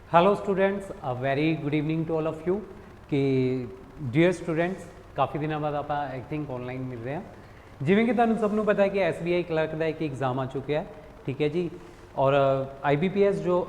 Hello students, a very good evening to all of you. कि dear students, काफ़ी दिनों बाद आप आई थिंक ऑनलाइन मिल रहे हैं। जिवें कि तुहानू सब नूं पता है कि SBI क्लर्क का एक एग्जाम आ चुका है, ठीक है जी। और IBPS जो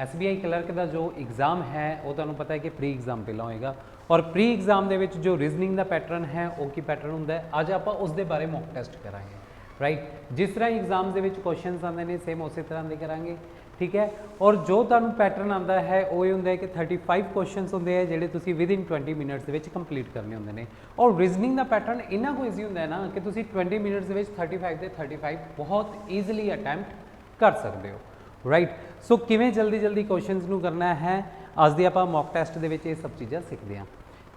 SBI क्लर्क का जो एग्ज़ाम है वो तुहानू पता है कि प्री एग्जाम पहला होएगा। और प्री एग्जाम के जो रीजनिंग का पैटर्न है वो की पैटर्न होंगे, अज आप उसके बारे मॉक टेस्ट करांगे। राइट, जिस तरह एग्जाम के क्वेश्चन आते हैं सेम उस तरह के करांगे, ठीक है। और जो तुहानू पैटर्न आता है वो ये होंगे कि 35 क्वेश्चन होंगे हैं जोड़े तुसीं विदिन 20 मिनट्स के कंप्लीट करने होंगे ने। और रीजनिंग का पैटर्न इन्ना को ईजी होंगे ना कि तुसीं 20 मिनट्स के 35 के 35 बहुत ईजिली अटैम्प्ट कर सकते हो। राइट, सो किवें जल्दी जल्दी क्वेश्चनस नूं करना है अज दी आपां मॉक टेस्ट दे विच ये सब चीज़ां सीखते हैं,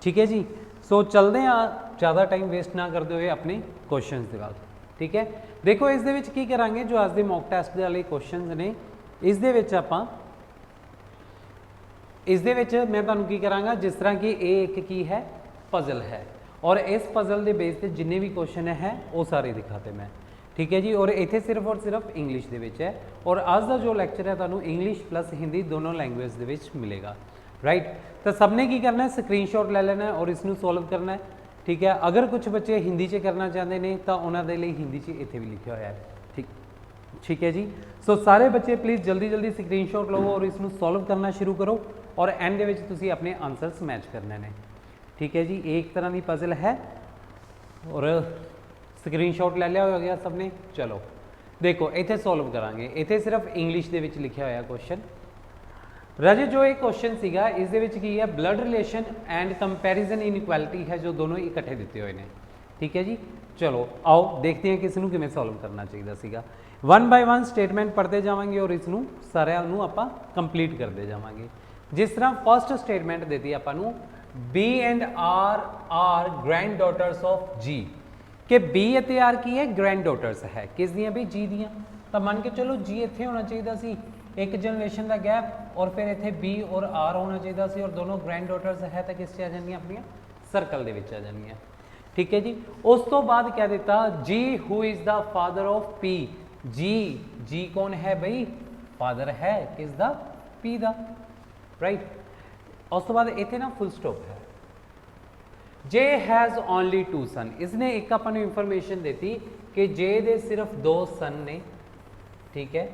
ठीक है जी। सो चलते हैं, ज़्यादा टाइम वेस्ट ना करते हुए अपने क्वेश्चन के बाद, ठीक है। देखो इस दे विच की करांगे, जो अज दे मॉक टेस्ट वाले क्वेश्चन ने इस दे विच आपां मैं तुहानू की करांगा, जिस तरह कि एक की है पजल है और इस पजल के बेस पे जिन्ने भी क्वेश्चन है वो सारे दिखाते मैं, ठीक है जी। और इत्थे सिर्फ और सिर्फ इंग्लिश दे विच है। और अज का जो लैक्चर है तुहानू इंग्लिश प्लस हिंदी दोनों लैंग्वेज दे विच मिलेगा। राइट, तो सबने की करना है, स्क्रीनशॉट ले लेना है और इसनू सॉल्व करना है, ठीक है। अगर कुछ बच्चे हिंदी च करना चाहते हैं तो उन्होंने लिए हिंदी च इत्थे भी लिखा हुआ है, ठीक है जी। सो सारे बच्चे प्लीज़ जल्दी जल्दी स्क्रीनशॉट लो और इसनू सॉल्व करना शुरू करो और एंड दे विच तुसीं अपने आंसर्स मैच करने ने, ठीक है जी। एक तरह की पजल है और स्क्रीनशॉट ले लिया हो गया सबने। चलो देखो इत्थे सॉल्व करांगे। इत्थे सिर्फ इंग्लिश दे विच लिखा होया क्वेश्चन। राजे जो एक क्वेश्चन सीगा इस दे विच की है, blood relation and comparison inequality है जो दोनों इकट्ठे दिते हुए हैं, ठीक है जी। चलो आओ देखते हैं कि इसनू किवें सॉल्व करना चाहिए सीगा। वन बाय वन स्टेटमेंट पढ़ते जावांगे और इसनू सारिਆਂ ਨੂੰ ਆਪਾਂ कंप्लीट करते जावांगे। जिस तरह फर्स्ट स्टेटमेंट देती आपां नू, B and R are granddaughters of G, कि B ਅਤੇ R की है ग्रैंड डॉटर्स है किस दियां भी G दियां। तो मन के चलो G इत्थे होना चाहिए सी, एक जनरेशन का गैप, और फिर इत्थे B और R होना चाहिए सी और दोनों ग्रैंड डॉटर्स है तो किस च आ जानियां अपनियां सर्कल दे विच आ जानियां, ठीक है जी। उस तो बाद क्या दिता, G who is the father of P। जी कौन है भाई, फादर है किसका, P दा। राइट, उस तो बाद इत्थे ना फुल स्टॉप है। J हैज़ ओनली 2 सन, इसने एक अपन इंफॉर्मेशन देती कि J दे सिर्फ 2 सन ने, ठीक है।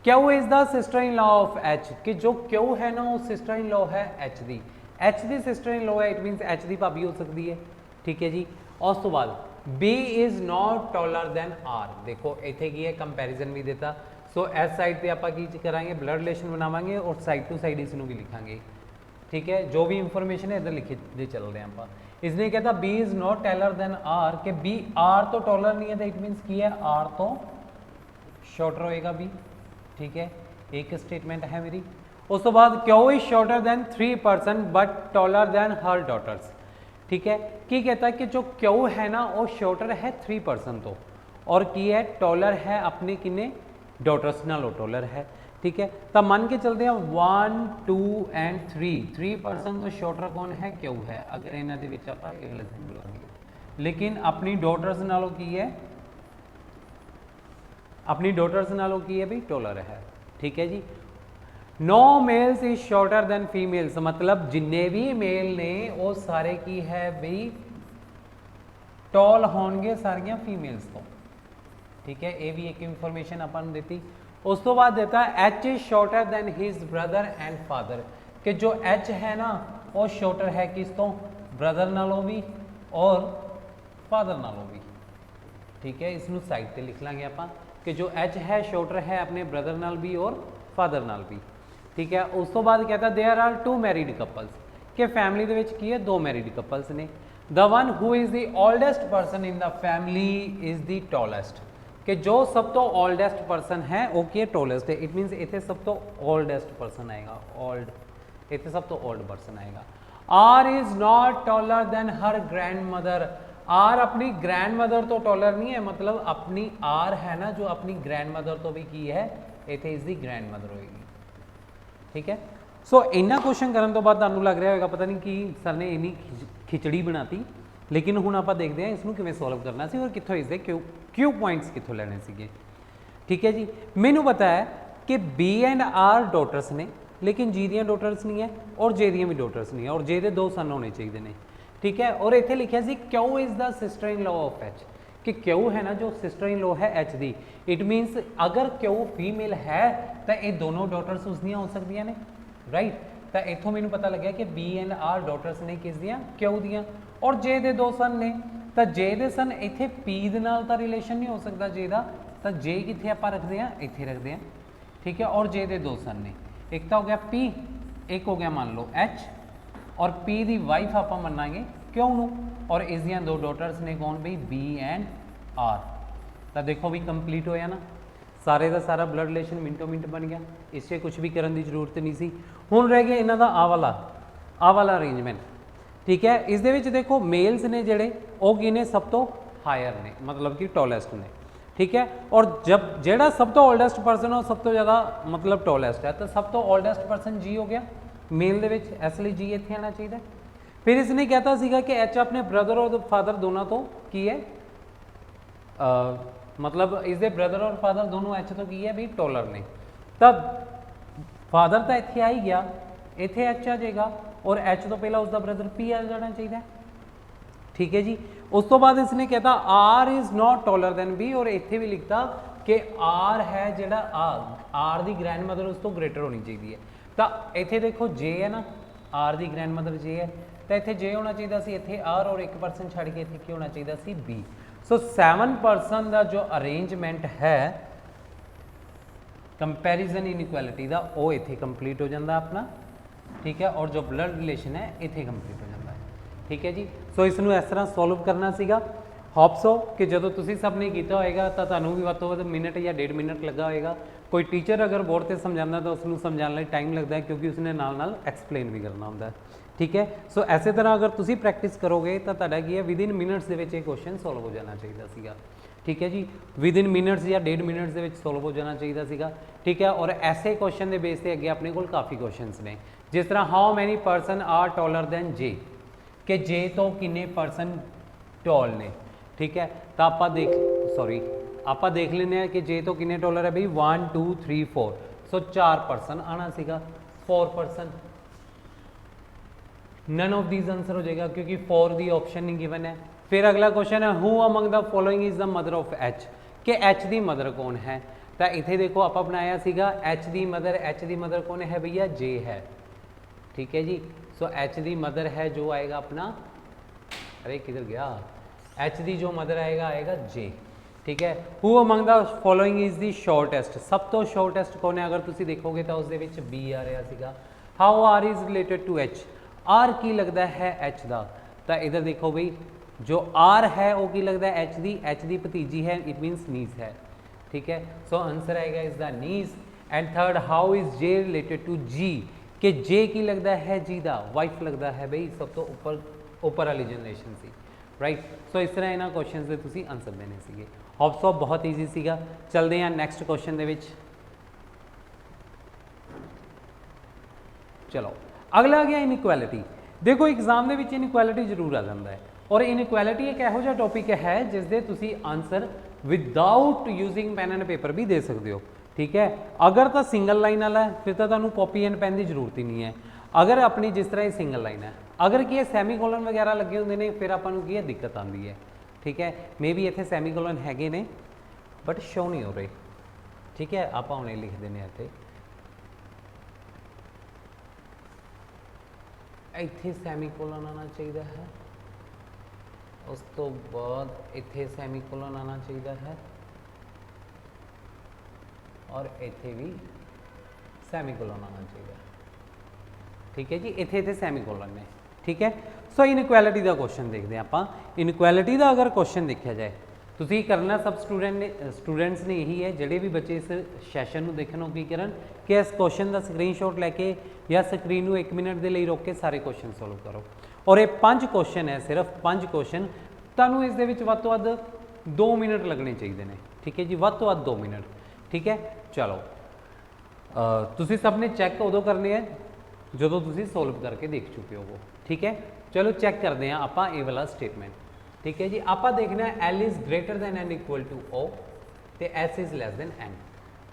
Q is the sister in law of H, कि जो Q है ना वो सिस्टर इन लॉ है H the. H the sister in law है, इट मीनस H दी भाभी हो सकती है, ठीक है जी। उस तो बाद B is not taller then R, देखो इत्थे की है कंपैरिजन भी देता। सो इस साइड पे आप की करांगे, ब्लड रिलेशन बनावांगे और साइड टू साइड इसनू भी लिखांगे, ठीक है। जो भी इंफॉर्मेशन है इधर लिखे दे चल रहे हैं आप। इसने कहता B is not taller then R, कि B R तो टॉलर नहीं है तो इट मीनस की है R तो शॉर्टर होएगा B, ठीक है। एक स्टेटमेंट है मेरी। उस तो बाद Q is shorter than 3 person but taller than her daughters, ठीक है। की कहता है कि जो Q है ना वो शॉर्टर है 3 पर्सन तो, और की है टॉलर है अपने किन्ने डॉटर्स नालों टॉलर है, ठीक है। तब मन के चलते हैं 1 2 एंड 3 पर्सन तो शॉर्टर कौन है, Q है। अगर इन्हां दे विच आपां एग्जांपल लांगे, लेकिन अपनी डॉटर्स नालों की है, अपनी डॉटर्स नालों की है भी टॉलर है, ठीक है जी। No males is shorter than females, मतलब जिन्ने भी मेल ने वो सारे की है बई टॉल होंगे सारियां फीमेल्स तो, ठीक है। ये भी एक इंफॉर्मेशन अपन देती। उस तो बाद देता है H is shorter than his brother and father, कि जो H है ना वो शॉर्टर है किस तो, ब्रदर नालों भी और फादर नालों भी, ठीक है। इसनू साइड पे लिख लांगे आपां कि जो H है शॉर्टर है अपने ब्रदर नाल भी और फादर नाल भी, ठीक है। उस तो बाद कहता देयर आर 2 मैरिड कपल्स, कि फैमिली दे विच की है 2 मैरिड कपल्स ने। The one who is the oldest person in the family is the tallest, कि जो सब तो ओल्डेस्ट पर्सन है वो की टॉलेस्ट है, इट मीनस इतने सब तो ओल्डेस्ट पर्सन आएगा, ओल्ड इतने सब तो ओल्ड पर्सन आएगा। R is not taller than her grandmother, R अपनी ग्रैंड मदर तो टॉलर नहीं है, मतलब अपनी आर है ना जो अपनी ग्रैंड मदर तो भी की है, इतने इज दी ग्रैंड मदर होगी, ठीक है। सो इन्ना क्वेश्चन करने तो बाद तुहानू लग रहा होगा पता नहीं कि सर ने इन्नी खिचड़ी बनाती, लेकिन हुण आपां देखते हैं इसनू किवें सॉल्व करना सी और कित्थों इसदे क्यू पॉइंट्स कित्थों लैणे सीगे, ठीक है जी। मैनू पता है कि B एंड R डॉटर्स ने लेकिन G ਦੀਆਂ ਡਾਟਰਸ नहीं है और J ਦੀਆਂ भी ਡਾਟਰਸ नहीं है और J ਦੇ 2 सन होने चाहिए ने, ठीक है। और इत्थे लिखा सी Q is the sister in law of H, कि Q है ना जो सिस्टर इन लॉ है H दी, इट मीनस अगर Q फीमेल है तो ये दोनों डॉटर्स उसदियां हो सकदियां ने, राइट। तो इत्थों मैनूं पता लग्या कि B एंड R डॉटर्स ने किस दियां, Q दियां, और J दे 2 सन ने, तो J दे सन इत्थे P दे नाल तां रिलेशन नहीं हो सकता J दा, तो J कित्थे आपां रखदे हां, इत्थे रखदे हां, ठीक है। और J दे 2 सन ने, एक तो हो गया P, एक हो गया मान लो H, और P दी वाइफ आपां मन्नांगे Q नूं, और इस दियां 2 डॉटर्स ने कौन बई B एंड R। तो देखो भी कंप्लीट होया ना, सारे का सारा ब्लड रिलेशन मिनटों मिनट बन गया, इससे कुछ भी करने की जरूरत नहीं सी। हुण रह गया इन्हां दा आ वाला अरेंजमेंट, ठीक है। इस दे विच देखो मेल्स ने जिहड़े वो की ने सब तो हायर ने, मतलब कि टॉलेस्ट ने, ठीक है। और जब जिहड़ा सब तो ओल्डेस्ट परसन हो सब तो ज़्यादा मतलब टॉलेस्ट है, तो सब तो ओल्डेस्ट परसन जी हो गया मेल दे विच, इसलिए जी इत्थे आना चाहिए। फिर इसने कहता सीगा कि एच अपने ब्रदर और फादर दोनों तो की है, मतलब इसके ब्रदर और फादर दोनों एच तो की है भी टॉलर ने, तब फादर तो इत्थे आ ही गया, इत्थे एच आ जाएगा, और एच तो पहला उसका ब्रदर पी आ जाना चाहिए, ठीक है जी। उस तो बाद इसने कहता R is not taller than B, और इत्थे भी लिखता कि आर है जिहड़ा आर दी ग्रैंड मदर उस तो ग्रेटर होनी चाहिए है। तो इत्थे देखो जे है ना, आर दी ग्रैंड मदर जे है, तो इत्थे जे होना चाहिए सी, इत्थे आर, और 1% छड़ के इत्थे की होना चाहिए सी बी। सो 7% का जो अरेंजमेंट है कंपैरिजन इनइक्वैलिटी का वो इत्थे कंप्लीट हो जाता अपना, ठीक है। और जो ब्लड रिलेशन है इत्थे कंप्लीट हो जाता है, ठीक है जी। सो इसनूं इस तरह सॉल्व करना सीगा। होप सो कि जो तुसीं सब ने कीता होएगा तो तुहानूं भी वध तों वध मिनट या 1.5 मिनट लगा होएगा। कोई टीचर अगर बोर्ड से समझाता तो उसनूं समझाने लई टाइम लगता है, क्योंकि उसने नाल नाल एक्सप्लेन भी करना होंदा है, ठीक है। सो इस तरह अगर तुसीं प्रैक्टिस करोगे तो तुहाडा की है विद इन मिनट्स दे विच ये क्वेश्चन सॉल्व हो जाना चाहिए सीगा, ठीक है जी। विद इन मिनट्स या 1.5 मिनट्स दे विच सॉल्व हो जाना चाहिए सीगा, ठीक है। और ऐसे क्वेश्चन के बेस से अगे अपने कोल काफ़ी क्वेश्चंस ने, जिस तरह how many person are taller than J, कि जे तो किन्ने परसन टॉल ने, ठीक है। तो आप देख लेने कि जे तो किन्ने टॉलर है भाई 1 2 3 4, सो 4 परसन आना सीगा, 4 person, none of these answer हो जाएगा क्योंकि 4 दी ऑप्शन नहीं गिवन है। फिर अगला क्वेश्चन है who among the following is the mother of H, कि एच दी मदर कौन है। तो इत्थे देखो आप बनाया सीगा एच दी मदर कौन है भैया, जे है, ठीक है जी। सो एच दी मदर है जो आएगा अपना, अरे किधर गया, एच दी जो मदर आएगा जे, ठीक है। Who among the following is the shortest, सब तो शॉर्टेस्ट कौन है अगर तुसीं देखोगे तो उसदे विच बी आ रहा सीगा। How R is related to H, R की लगता है एच का, तो इधर देखो भाई जो आर है वो की लगता है एच दी भतीजी है, इट मीनस नीस है, ठीक है। सो आंसर आएगा is the niece. And third how is J related to G, कि जे की लगता है जी का वाइफ लगता है भाई सब तो ऊपर वाली जनरेशन सी, राइट। सो इस तरह इन्होंने क्वेश्चन के तुसीं आंसर देने सीगे। होप सो बहुत ईजी सीगा। चलते हैं नैक्सट क्वेश्चन दे विच। चलो अगला आ गया इनइक्वैलिटी। देखो एग्जाम दे विच इनइक्वैलिटी जरूर आ जाता है, और इनइक्वैलिटी एक इहो जिहा टॉपिक है जिस दे तुसीं answer without using pan and paper भी दे सकते हो, ठीक है। अगर तो सिंगल लाइन वाला है फिर तो तुहानूं कॉपी एंड पैन की जरूरत ही नहीं है। अगर अपनी जिस तरह ये सिंगल लाइन है, अगर कि सैमी कोलन वगैरह लगे होंगे ने फिर आपां नूं की है दिक्कत आती है, ठीक है। मे बी इत्थे सैमी कोलन हैगे ने बट शो नहीं हो रहे, ठीक है। आपां हुणे लिख देने इत्थे, इत्थे सैमीकोलन आना चाहिए है, उस तो बाद इत्थे सैमीकोलन आना चाहिए है, और इत्थे भी सैमीकोलन आना चाहिए, ठीक है जी। इत्थे सैमीकोलन ने, ठीक है। सो इनइक्वैलिटी का क्वेश्चन देखते हैं आप। इनइक्वैलिटी का अगर क्वेश्चन देखा जाए तुसीं करना सब स्टूडेंट्स ने यही है, जोड़े भी बच्चे इस सैशन में देखने की करन कि इस क्वेश्चन का स्क्रीनशॉट लैके या स्क्रीन में 1 मिनट के लिए रोक के सारे क्वेश्चन सॉल्व करो। और ये 5 क्वेश्चन है, सिर्फ 5 क्वेश्चन, तुहानूं इस दे विच वध तों वध 2 मिनट लगने चाहिए ने, ठीक है जी, वध तों वध 2 मिनट, ठीक है। चलो तुसीं सब ने चैक उदों करने हैं जो तुसीं सॉल्व करके देख चुके हो, ठीक है। चलो चैक करते हैं आप ये वाला स्टेटमेंट, ठीक है जी। आप देखना L is greater than N equal to O, तो S is less than N.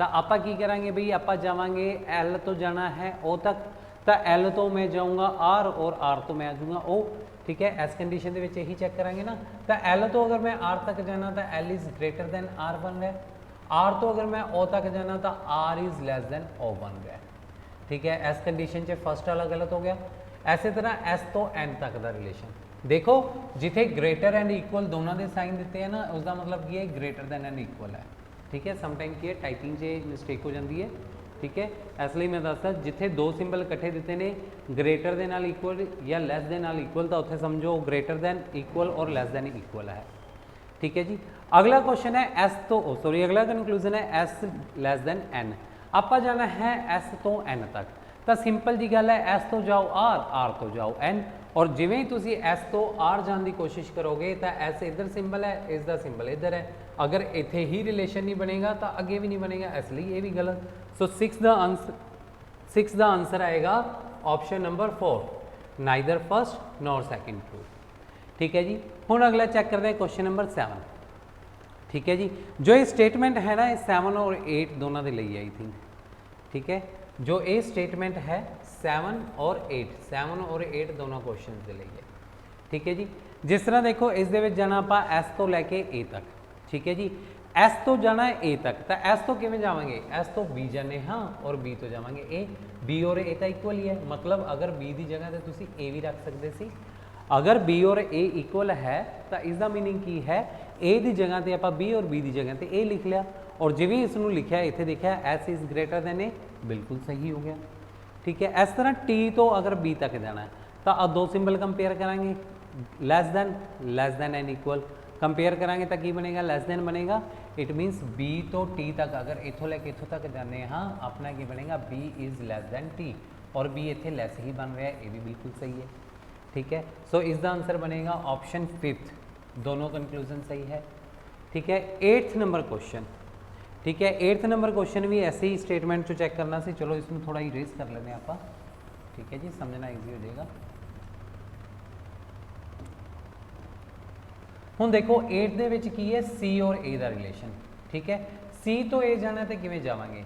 ਤਾਂ ਆਪਾਂ ਕੀ ਕਰਾਂਗੇ ਬਈ, ਆਪਾਂ ਜਾਵਾਂਗੇ L ਤੋਂ ਜਾਣਾ ਹੈ O ਤੱਕ, ਤਾਂ L ਤੋਂ मैं जाऊँगा R और R तो मैं आ जाऊँगा O। ठीक है, इस कंडीशन ਦੇ ਵਿੱਚ ਇਹੀ ਚੈੱਕ ਕਰਾਂਗੇ ਨਾ। ਤਾਂ L ਤੋਂ अगर मैं R तक जाना तो L is greater then R बन रहा है। R तो अगर मैं O तक जाना तो R is less then O बन रहा है। ठीक है, इस कंडीशन 'ਚ फर्स्ट वाला गलत हो गया। ਇਸੇ तरह S ਤੋਂ N तक ਦਾ रिलेशन देखो, जिथे ग्रेटर एंड इक्वल दोनों के साइन दिते हैं ना, उसका मतलब की है ग्रेटर दैन एंड इक्वल है। ठीक है, समटाइम की है टाइपिंग 'ਚ मिस्टेक हो जाती है। ठीक है, इसलिए मैं दसदा जिथे दो सिंबल इकट्ठे दिते ने ग्रेटर दे नाल इक्वल या लैस दे नाल इक्वल, तो उत्थे समझो ग्रेटर दैन इक्वल और लैस दैन इक्वल है। ठीक है जी, अगला क्वेश्चन है एस तो सॉरी अगला कंक्लूजन है एस लैस दैन एन। आप जाना है एस तो एन तक, तो सिंपल जी गल है एस तो जाओ आर तो जाओ एन, और जिवें ही तुसी एस तो आर जाने की कोशिश करोगे तो एस इधर सिंबल है, इसका सिंबल इधर है। अगर इत्थे ही रिलेशन नहीं बनेगा तो अगे भी नहीं बनेगा, इसलिए ये भी गलत। सो सिक्स द आंसर आएगा option number 4, neither first nor second true. ठीक है जी, हुण अगला चेक करते हैं क्वेश्चन नंबर 7। ठीक है जी, जो ये स्टेटमेंट है ना, ये 7 और 8 दोनों के लिए आई थिंक। ठीक है, जो ये स्टेटमेंट है 7 और 8 दोनों क्वेश्चन के लिए। ठीक है जी, जिस तरह देखो इस दे विच जाना आपां एस तो लैके ए तक। ठीक है जी, एस तो जाना है ए तक, तो एस तो किवें जावांगे, एस तो बी जाने हाँ और बी तो जावांगे ए। बी और ए तो इक्वल ही है, मतलब अगर बी की जगह तो तुसी ए भी रख सकते सी। अगर बी और ए इक्वल है तो इसका मीनिंग की है ए की जगह पर आप बी और बी की जगह पर ए लिख लिया, और जिवें इसनूं लिखा इत्थे देखा एस इज़ ग्रेटर दैन ए, बिल्कुल सही हो गया। ठीक है, इस तरह टी तो अगर बी तक जाना है तो आ दो सिंबल कंपेयर करांगे, less than N equal compare करांगे तो की बनेगा, लेस दैन बनेगा। इट मीनस बी तो टी तक अगर इथों लैके इथों तक जाने हाँ, अपना की बनेगा B is less than T, और बी इत्थे लेस ही बन रहा है, ये भी बिल्कुल सही है। ठीक है, सो इसका आंसर बनेगा ऑप्शन 5, दोनों कंक्लूजन सही है। ठीक है, 8th नंबर क्वेश्चन। ठीक है, 8th नंबर क्वेश्चन भी ऐसे ही स्टेटमेंट चो चेक करना सी, चलो इसमें थोड़ा इरेज कर लेने आप। ठीक है जी, समझना ईजी हो जाएगा। हुण देखो 8 दे विच की है सी और ए का रिलेशन। ठीक है, सी तो ए जाना तो किवें जावांगे,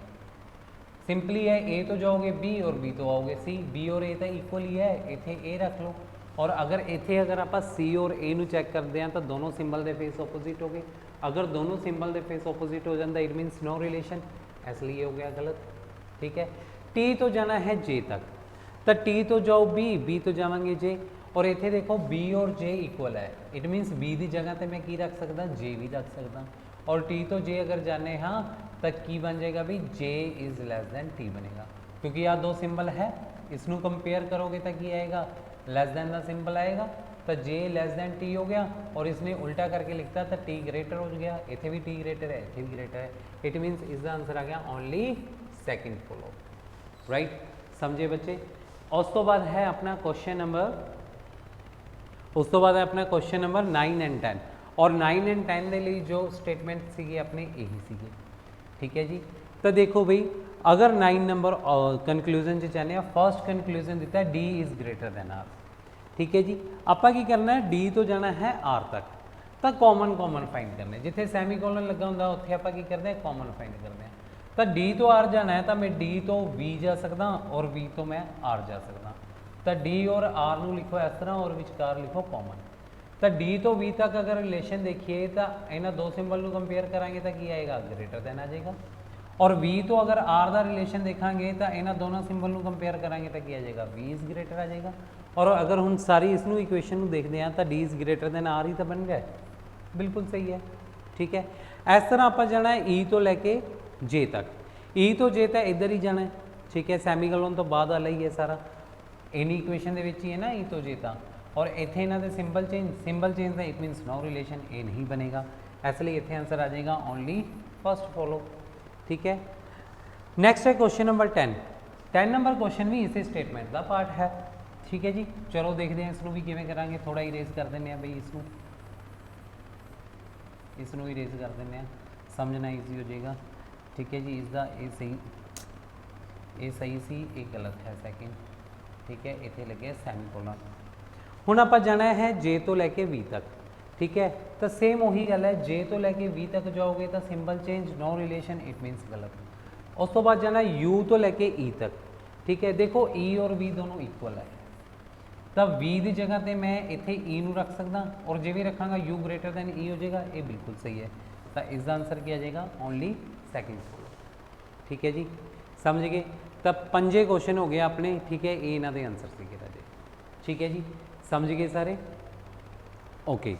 सिंपली है ए तो जाओगे बी और बी तो आओगे सी। बी और ए तो इक्वल ही है, इत्थे ए रख लो, और अगर इत्थे अगर आप सी और ए नूं चेक करते हैं तो दोनों सिंबल के फेस ओपोजिट हो गए। अगर दोनों सिंबल के फेस ओपोजिट हो जाता इट मीनस नो रिलेशन, इसलिए हो गया गलत। ठीक है, टी तो जाना है जे तक, तो टी तो जाओ बी तो जावांगे जे, और इत्थे देखो बी और जे इक्वल है, इट मीनस बी की जगह पर मैं की रख सकता, जे भी रख सकता, और टी तो जे अगर जाने हाँ तो की बन जाएगा भी जे इज़ लेस दैन टी बनेगा, क्योंकि यहाँ दो सिंबल है, इसनों कंपेयर करोगे तो की आएगा, लेस दैन का सिंबल आएगा, तो जे लेस दैन टी हो गया, और इसने उल्टा करके लिखता तो टी ग्रेटर हो गया, इतने भी टी ग्रेटर है, इतने भी ग्रेटर है। इट मीनस इसका आंसर आ गया ओनली सेकंड फॉलो। राइट, समझे बच्चे। उस तो बाद है अपना क्वेश्चन नंबर, उस तो बाद है अपना क्वेश्चन नंबर 9 एंड 10, और 9 एंड 10 के लिए जो स्टेटमेंट सीगे अपने यही सीगे। ठीक है जी, तो देखो भाई अगर 9 नंबर कंक्लूजन च चाहते हैं, फर्स्ट कंक्लूजन दिता है D is greater than R. ठीक है जी, आपा की करना है डी तो जाना है आर तक, तो कॉमन फाइंड करने, जिथे सैमीकोलन लगा होंगे उत्थे आपां की करते हैं कॉमन फाइंड करते हैं। तो डी तो आर जाना है, तो मैं डी तो वी जा सकता और वी तो मैं आर जा सकता, तो डी और आर नूं लिखो इस तरह और विचकार लिखो कॉमन। तो डी तो वी तक अगर रिलेशन देखिए तो इन्होंने दो सिंबल को कंपेयर करांगे तो की आएगा, ग्रेटर दैन आ जाएगा, और वी तो अगर आर का रिलेशन देखांगे तो इन्होंने दोनों सिंबल को कंपेयर करांगे तो की आ जाएगा, वी इज़ ग्रेटर आ जाएगा। और अगर हम सारी इसनों इक्वेशन देखते हैं तो D is greater than R ही तो बन गया, बिल्कुल सही है। ठीक है, इस तरह आप जाना है ई तो लैके जे तक, ई तो जे तो इधर ही जाना है। ठीक है, सैमीकोलन तो बाद वाला ही है सारा, इन्हीं इक्वेशन ही है ना ई तो जे ता, और इतने इन्हों के सिंबल चेंज है, इट मीनस नो रिलेशन, ए नहीं बनेगा, इसलिए इतने आंसर आ जाएगा ओनली फर्स्ट फॉलो। ठीक है, नैक्सट है क्वेश्चन नंबर 10 नंबर क्वेश्चन भी इस स्टेटमेंट का पार्ट है। ठीक है जी, चलो देखते हैं इसनों भी किवें करांगे, थोड़ा इरेज कर दें बई, इसनों इरेज कर दें, समझना ईजी हो जाएगा। ठीक है जी, इसका ये सही सी, ये गलत है सेकंड। ठीक है, इतने लगे सैमीकोलन। हुण आप जाना है जे तो लैके वी तक। ठीक है, तो सेम वही गल है, जे तो लैके वी तक जाओगे तो symbol change no relation, it means गलत। उस तो बाद जाना U तो लैके E तक, ठीक है। देखो E और V दोनों इक्वल है, तब V की जगह पर मैं इतने E नूं रख सकदा और जे भी रखांगा U ग्रेटर दैन E हो जाएगा, ये बिल्कुल सही है। तो इसका आंसर क्या आ जाएगा, ओनली सेकंड फोलो, ठीक है जी, समझ गए। तब 5 क्वेश्चन हो गए अपने, ठीक है, ये इन्हां दे आंसर से राजे, ठीक है जी, समझ गए सारे, ओके।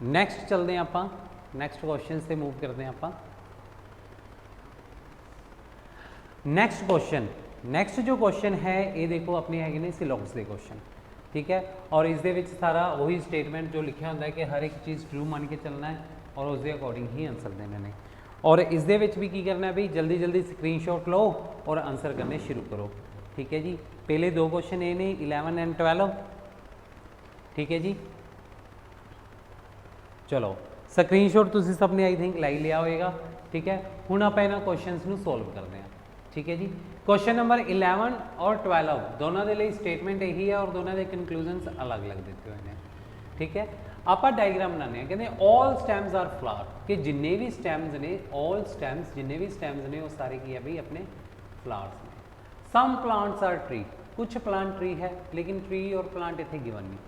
नैक्सट चलते हैं आप, नैक्सट क्वेश्चन से मूव करते हैं आप। नैक्सट क्वेश्चन, नैक्सट जो क्वेश्चन है ये देखो अपने है ने सिलॉग्स के क्वेश्चन, ठीक है। और इस दे विच सारा वही स्टेटमेंट जो लिखा होता है कि हर एक चीज़ ट्रू मान के चलना है और उसके अकॉर्डिंग ही आंसर देने ने। और इस दे विच भी की करना है भाई, जल्दी जल्दी स्क्रीनशॉट लो और आंसर करने शुरू करो, ठीक है जी। पहले 2 क्वेश्चन ये ने 11 एंड 12, ठीक है जी। चलो स्क्रीनशॉट तुम सबने आई थिंक लाई लिया होगा, ठीक है। हुण आप इन्हां क्वेश्चनस नूं सॉल्व करते हैं, ठीक है जी। क्वेश्चन नंबर 11 और 12 दोनों के लिए स्टेटमेंट यही है और दोनों के कंक्लूजनस अलग अलग दिते हुए हैं, ठीक है। आप डायग्राम बनाने हैं, कहते ऑल स्टैम्स आर फ्लावर, कि जिन्ने भी स्टैम्स ने, ऑल स्टैम्स जिन्ने भी स्टैम्स ने वो सारे की है भाई अपने फ्लावर्स ने। सम प्लांट्स आर ट्री, कुछ प्लांट ट्री है लेकिन ट्री और प्लांट इतने गिवन नहीं,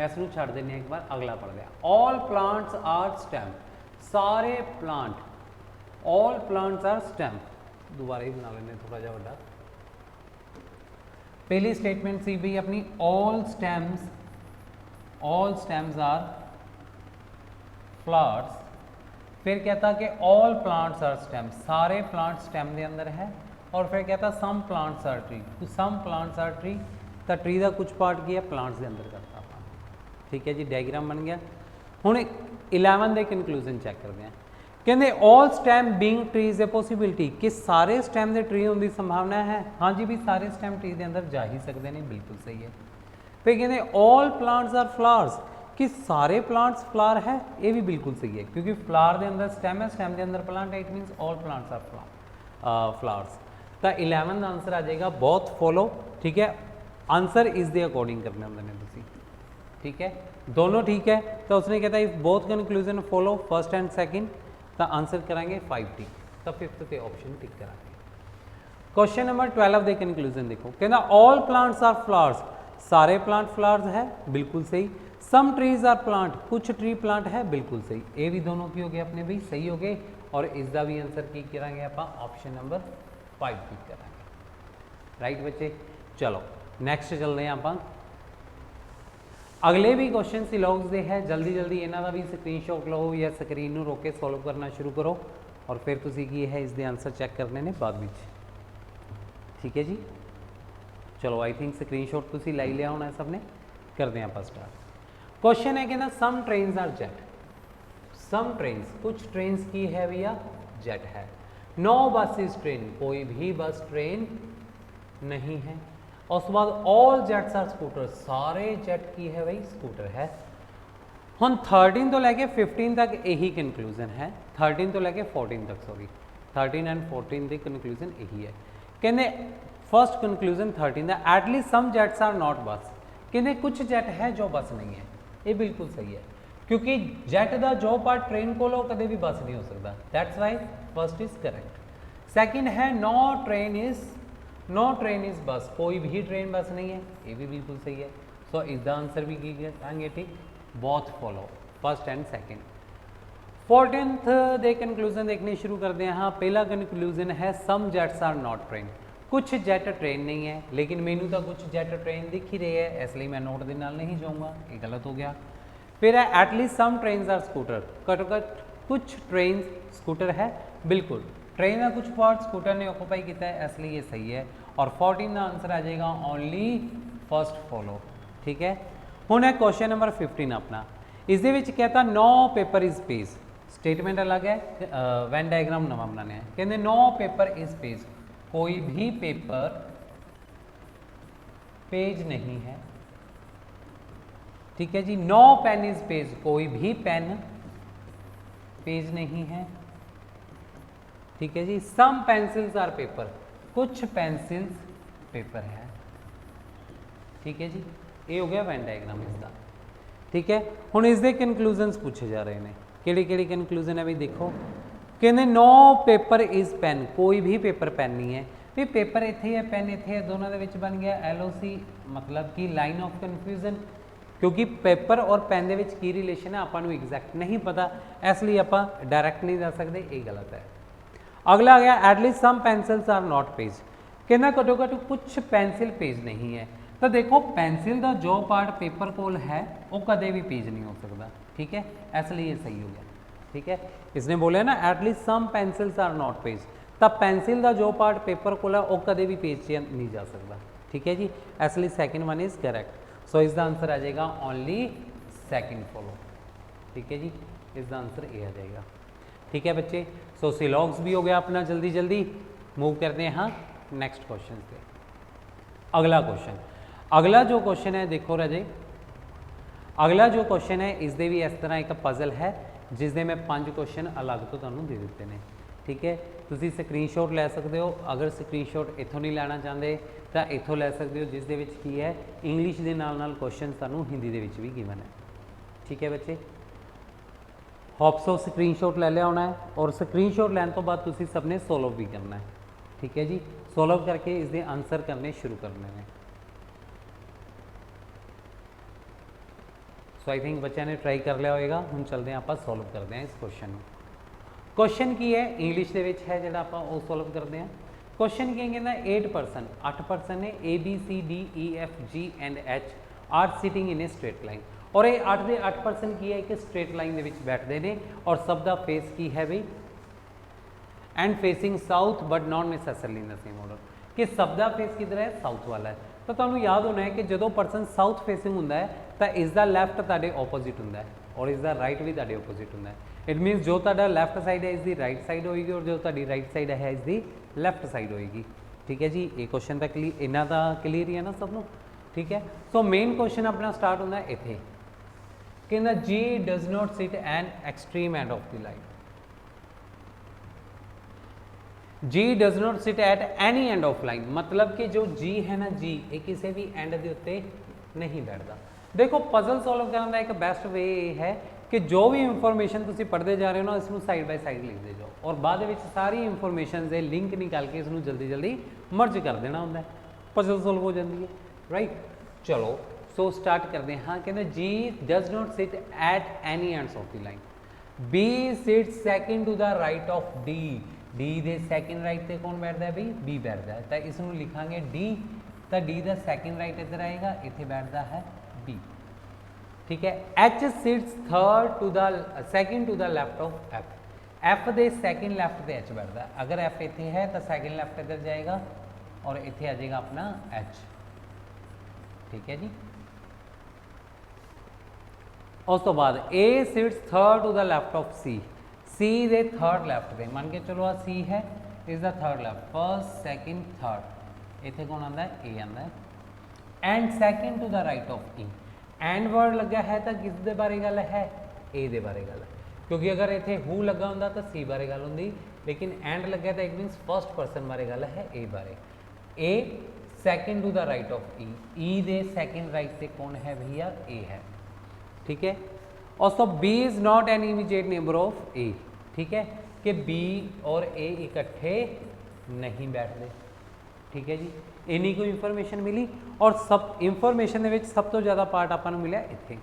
इसनूं छड्ड देने एक बार, अगला पढ़ते हैं। ऑल प्लांट्स आर स्टैम, सारे plant, all plants are stem, दोबारा ही बना लेने थोड़ा जा बड़ा। पहली स्टेटमेंट सी भी अपनी ऑल स्टैम्स आर फ्लावर्स, फिर कहता कि ऑल प्लांट्स आर स्टेम, सारे प्लांट स्टेम के अंदर है, और फिर कहता सम प्लांट्स आर ट्री, तो सम प्लांट्स आर ट्री, तो ट्री का कुछ पार्ट की है प्लांट्स के अंदर करता आप, ठीक है जी। डायग्राम बन गया। हुण 11 के कंक्लूजन चेक करते हैं, कहते all stem being trees a possibility, कि सारे स्टेम के ट्री होने की संभावना है, हाँ जी भी सारे स्टेम ट्री के अंदर जा ही सकते हैं, बिल्कुल सही है। फिर कहते ऑल प्लांट्स आर फ्लावर्स, कि सारे प्लांट्स फ्लावर है, ये भी बिल्कुल सही है, क्योंकि फ्लावर के अंदर स्टेम है, स्टेम के अंदर प्लांट है, it means all plants are flowers. तो 11 का आंसर आ जाएगा बोथ फॉलो, ठीक है। आंसर इस दे अकॉर्डिंग करने होंगे ने तुसीं, ठीक है, दोनों ठीक है। तो उसने कहता if both conclusion follow first and second, तो आंसर करांगे 5 टिक, तो 5th पे ऑप्शन टिक करांगे। क्वेश्चन नंबर 12 के कंक्लूजन देखो, कहना ऑल प्लांट्स आर फ्लावर्स, सारे प्लांट फ्लावर्स है, बिल्कुल सही। सम ट्रीज आर प्लांट, कुछ ट्री प्लांट है, बिल्कुल सही। ये भी दोनों की हो गए अपने भी सही हो गए, और इसका भी आंसर की करांगे आप ऑप्शन नंबर 5 टिक करांगे, राइट बच्चे। चलो नैक्सट चलते हैं आप। अगले भी क्वेश्चन सिलॉग्स के है, जल्दी जल्दी इन्हों का भी स्क्रीनशॉट लो या स्क्रीन में रोक के सॉल्व करना शुरू करो, और फिर तुसी की है इसके आंसर चेक करने ने बाद में, ठीक है जी। चलो आई थिंक स्क्रीनशॉट तुसी लाई लिया होना सबने, करते हैं आप स्टार्ट। क्वेश्चन है कहना some trains are jet, some trains, कुछ ट्रेन्स की है भैया जेट है। नो बस इज ट्रेन, कोई भी बस ट्रेन नहीं है। उसके बाद ऑल जेट्स आर स्कूटर, सारे जेट की है भाई स्कूटर है। हम 13 तो लैके 15 तक यही कंक्लूजन है, 13 तो लैके 14 तक, सॉरी 13 एंड 14 के कंक्लूजन यही है। कहने फर्स्ट कंक्लूजन 13 का, at least some jets are not bus, कहने कुछ जेट है जो बस नहीं है, ये बिल्कुल सही है, क्योंकि जेट का जो पार्ट ट्रेन को लो कभी भी बस नहीं हो सकता, that's why first is correct. Second है नो ट्रेन इज बस, कोई भी ट्रेन बस नहीं है, ये भी बिल्कुल सही है। सो इसका आंसर भी की करेंगे ठीक, both follow first and second. 14th they conclusion देखने शुरू करते हैं। हाँ, पहला कंक्लूजन है सम जेट्स आर नॉट ट्रेन, कुछ जेट ट्रेन नहीं है, लेकिन मैनू तो कुछ जेट ट्रेन दिख ही रही है, इसलिए मैं नोट के नाल नहीं जाऊँगा, ये गलत हो गया। फिर है at least some trains are scooter, घट्टो घट कुछ ट्रेन स्कूटर है, बिल्कुल ट्रेन का कुछ पार्ट स्कूटर ने ऑक्यूपाई किया है, इसलिए ये सही है। और 14 का आंसर आ जाएगा ओनली फर्स्ट फॉलो, ठीक है। हुण है क्वेश्चन नंबर 15 अपना, इस कहता no paper is page, statement अलग है, वैन डायग्राम नवा बनाने हैं। कहते नो पेपर इज पेज, कोई भी पेपर पेज नहीं है, ठीक है जी। नो पेन इज पेज, कोई भी पेन पेज नहीं है, ठीक है जी। सम पेंसिल्स आर पेपर, कुछ पेंसिल्स पेपर है, ठीक है जी। ये हो गया वैन डायग्राम इसका, ठीक है। हुण इसके कंक्लूजनस पूछे जा रहे हैं, केड़ी केड़ी कंक्लूजन है भी देखो। कहते नो पेपर इज़ पेन, कोई भी पेपर पेन नहीं है। भी पेपर इत्थे है पेन इत्थे है, दोनों के बन गया LOC, मतलब कि लाइन ऑफ कन्फ्यूजन, क्योंकि पेपर और पेन के की रिलेशन है आपको एग्जैक्ट नहीं पता, इसलिए आप डायरैक्ट नहीं दस सकते, ये गलत है। अगला आ गया at least some pencils are not page, कहना घट्टो घट्ट कुछ पेंसिल पेज नहीं है। तो देखो पेंसिल का जो पार्ट पेपर कोल है वो कदे भी पेज नहीं हो सकता, ठीक है, इसलिए ये सही हो गया, ठीक है। इसने बोले ना at least some pencils are not page, तो पेंसिल का जो पार्ट पेपर कोल है वो कदे भी पेज से नहीं जा सकता, ठीक है जी, इसलिए सेकंड वन इज करेक्ट। सो इसका आंसर आ जाएगा ओनली सेकंड फॉलो, ठीक है जी, इसका आंसर ये आ जाएगा, ठीक है बच्चे। सो सिलॉग्स भी हो गया अपना, जल्दी जल्दी मूव करते हैं हाँ नेक्स्ट क्वेश्चन पे। अगला क्वेश्चन, अगला जो क्वेश्चन है देखो राजे, अगला जो क्वेश्चन है इस दे भी इस तरह एक पजल है जिसमें मैं 5 क्वेश्चन अलग तो तुहानूं दे दिते हैं, ठीक है। तुसीं स्क्रीनशॉट ले सकते हो, अगर स्क्रीनशॉट इत्थों नहीं लेना चाहते तो इत्थों ले सकते हो, जिस दे विच की है इंग्लिश के नाल क्वेश्चन तुहानूं हिंदी दे विच भी गिवन है, ठीक है बच्चे। होप्सो स्क्रीनशॉट ले लिया होना है, और स्क्रीनशॉट लैन तो बाद तुसीं सबने सोल्व भी करना है, ठीक है जी, सोल्व करके इसके आंसर करने शुरू करने हैं। सो आई थिंक बच्चों ने ट्राई कर लिया होगा, हम चलते हैं आप सोल्व करते हैं इस क्वेश्चन को। क्वेश्चन की है इंग्लिश के है जो आप सोल्व करते हैं। क्वेश्चन की कहना 8 पर्सन ने ABCDEFG and H are sitting in a straight line, और ये 8 के 8 पर्सन की है एक स्ट्रेट लाइन के बैठते हैं, और सब का फेस की है बई and facing south but not necessarily in the same order, कि सब का फेस किधर है साउथ वाला है। तो तुम्हें याद होना है कि जो पर्सन साउथ फेसिंग होंगे तो इसका लैफ्ट तुहाडे ओपोजिट होंगे और इसका राइट भी तुहाडे ओपोजिट होंगे। इट मीनस जो तुहाडा लैफ्ट साइड है इसकी राइट साइड होएगी, और जो तुहाडी राइट साइड है इसकी लैफ्ट साइड होएगी, ठीक है जी। ये क्वेश्चन तक इन्ना तो क्लीयर ही है ना सबनों, ठीक है। सो मेन क्वेश्चन अपना स्टार्ट होंगे इत्थे, कहना G does not seat an extreme end of the line, G does not sit at any end of line, मतलब कि जो G है ना G ये किसी भी एंड के उत्ते नहीं बैठता। देखो पजल सॉल्व करने का एक बेस्ट वे है कि जो भी इंफॉर्मेशन तुम पढ़ते जा रहे हो ना इसमें साइड बाय साइड लिखते जाओ, और बाद में सारी इंफॉर्मेशन के लिंक निकाल के इसमें जल्दी जल्दी मर्ज कर देना होंगे, पजल सॉल्व हो जाती है, राइट। चलो सो स्टार्ट करते हैं। हाँ कहते G does not sit at any ends of the line, B sit second to the right of D, D दे सेकंड राइट से कौन बैठता है भाई B बैठता है, तो इसमें लिखांगे D, तो D का सेकंड राइट इधर आएगा, इतने बैठता है B, ठीक है। H sits third to the second to the left of F, F दे सेकंड लेफ्ट से H बैठता है, अगर F इतने है तो सेकंड लेफ्ट इधर जाएगा और इतने आ जाएगा अपना H, ठीक है जी। उस तो बाद A sits third to the left of C, C दे थर्ड लेफ्ट से, मान के चलो C है is the third left, first second third, इतने कौन आता है A आता है, and second to the right of E, and word लगा है तो किस दे बारे गल है A दे बारे गल है, क्योंकि अगर इतने हु लगा होंदा तो C बारे गल होंदी, लेकिन एंड लगा तो इट मीनस फर्स्ट पर्सन बारे गल है A बारे, A second to the right of E, E दे सेकंड राइट से कौन है भैया A है, ठीक है। और so B is not an immediate neighbour of A, ठीक है, कि B और A इकट्ठे नहीं बैठते, ठीक है जी। इन्हीं को इंफॉर्मेशन मिली, और सब इंफॉर्मेशन के सब तो ज़्यादा पार्ट आपको मिला इतने,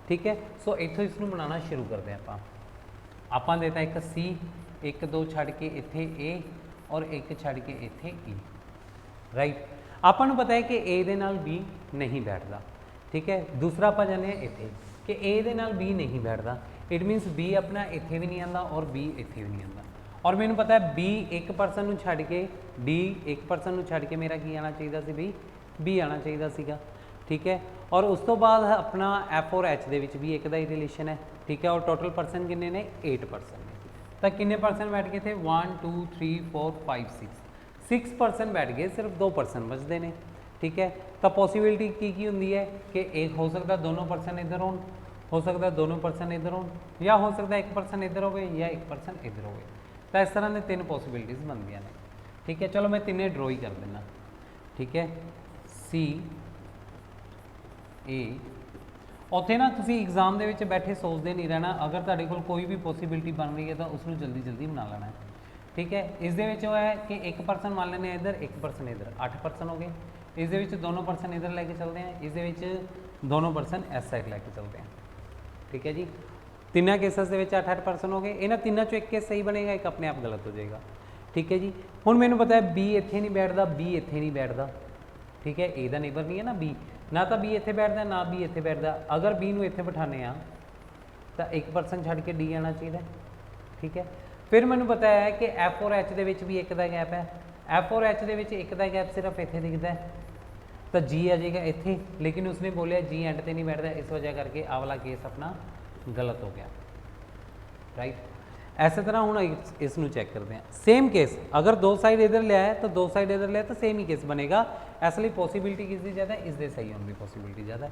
ठीक है। सो इतों इसमें बनाना शुरू करते हैं आप देता एक C, एक दो छड़ के इतने A और एक छड़ के इतने E, राइट। आपको पता है कि A दे नाल B नहीं बैठता, ठीक है। दूसरा आप जाने इतने कि A दे नाल B नहीं बैठता, इट मीनस B अपना इतने भी नहीं आता और B इतने भी नहीं आता, और मैंने पता है B एक परसन छड़ के D एक परसन छड़ के मेरा की आना चाहिए सी भी B आना चाहिए सीगा, ठीक है। और उस तो बाद अपना F और H दे विच भी एक दा ही रिलेशन है, ठीक है। और टोटल परसन किन्ने ने 8 परसन ने, तो किन्ने परसन बैठ गए थे 1 2 3 4 5 6 परसन बैठ गए, सिर्फ 2 परसन बचते हैं, ठीक है। तो पॉसिबिलिटी की होंगी है कि एक हो सकता है दोनों परसन इधर हो सकता है दोनों परसन इधर हो, या हो सकता है एक परसन इधर हो या एक परसन इधर हो, तो इस तरह ने 3 पॉसिबिलिटीज़ बनती हैं, ठीक है। चलो मैं तीनों ड्रॉ ही कर देना, ठीक है। C A ਉੱਥੇ ਨਾ ਤੁਸੀਂ एग्जाम ਦੇ ਵਿੱਚ ਬੈਠੇ ਸੋਚਦੇ ਨਹੀਂ ਰਹਿਣਾ, ਅਗਰ ਤੁਹਾਡੇ ਕੋਲ ਕੋਈ ਵੀ ਪੋਸੀਬਿਲਿਟੀ ਬਣ ਰਹੀ ਹੈ ਤਾਂ ਉਸ ਨੂੰ ਜਲਦੀ ਜਲਦੀ ਬਣਾ ਲੈਣਾ ਹੈ। ਠੀਕ ਹੈ, ਇਸ ਦੇ ਵਿੱਚ ਉਹ ਹੈ ਕਿ ਇੱਕ ਪਰਸਨ ਮੰਨ ਲੈਂਦੇ ਇੱਧਰ, ਇੱਕ ਪਰਸਨ ਇੱਧਰ, 8 ਪਰਸਨ ਹੋ ਗਏ। ਇਸ ਦੇ ਵਿੱਚ ਦੋਨੋਂ ਪਰਸਨ ਇੱਧਰ ਲੈ ਕੇ ਚੱਲਦੇ ਆ, ਇਸ ਦੇ ਵਿੱਚ ਦੋਨੋਂ ਪਰਸਨ ਇਸ ਸਾਈਡ ਲੈ ਕੇ ਚੱਲਦੇ ਆ। ਠੀਕ ਹੈ ਜੀ, ਤਿੰਨਾਂ ਕੇਸਸ ਦੇ ਵਿੱਚ 8-8 ਪਰਸਨ ਹੋ ਗਏ। ਇਹਨਾਂ ਤਿੰਨਾਂ ਚੋਂ ਇੱਕ ਕੇਸ ਸਹੀ ਬਣੇਗਾ, ਇੱਕ ਆਪਣੇ ਆਪ ਗਲਤ ਹੋ ਜਾਏਗਾ। ਠੀਕ ਹੈ ਜੀ, ਹੁਣ ਮੈਨੂੰ ਪਤਾ ਹੈ ਬੀ ਇੱਥੇ ਨਹੀਂ ਬੈਠਦਾ, ਬੀ ਇੱਥੇ ਨਹੀਂ ਬੈਠਦਾ। ਠੀਕ ਹੈ, ए ਦਾ ਨੇਬਰ ਨਹੀਂ ਹੈ ਨਾ ਬੀ, ਨਾ ਤਾਂ ਬੀ ਇੱਥੇ ਬੈਠਦਾ ਨਾ ਬੀ ਇੱਥੇ ਬੈਠਦਾ। ਅਗਰ ਬੀ ਨੂੰ ਇੱਥੇ ਬਿਠਾਉਂਦੇ ਆ ਤਾਂ ਇੱਕ ਪਰਸਨ ਛੱਡ ਕੇ ਡੀ ਆਉਣਾ ਚਾਹੀਦਾ। ਠੀਕ ਹੈ, ਫਿਰ ਮੈਨੂੰ ਪਤਾ ਹੈ ਕਿ ਐਫ ਔਰ ਐਚ ਦੇ ਵਿੱਚ ਵੀ ਇੱਕ ਦਾ ਗੈਪ ਹੈ। ਐਫ ਔਰ ਐਚ ਦੇ ਵਿੱਚ ਇੱਕ ਦਾ ਗੈਪ ਸਿਰਫ ਇੱਥੇ ਦਿਖਦਾ ਹੈ, ਤਾਂ ਜੀ ਆ ਜਾਏਗਾ ਇੱਥੇ। ਲੇਕਿਨ ਉਸਨੇ ਬੋਲਿਆ ਜੀ ਐਂਡ ਤੇ ਨਹੀਂ ਬੈਠਦਾ, ਇਸ ਵਜ੍ਹਾ ਕਰਕੇ ਆਹ ਵਾਲਾ ਕੇਸ ਆਪਣਾ ਗਲਤ ਹੋ ਗਿਆ। ਰਾइट, ऐसे तरह हूँ इस चेक करते हैं। सेम केस अगर दो साइड इधर लिया है तो दो साइड इधर लिया तो सेम ही केस बनेगा। इसलिए पॉसिबिलिटी किसकी ज़्यादा है, इसके सही होने की पॉसिबिलिटी ज़्यादा है।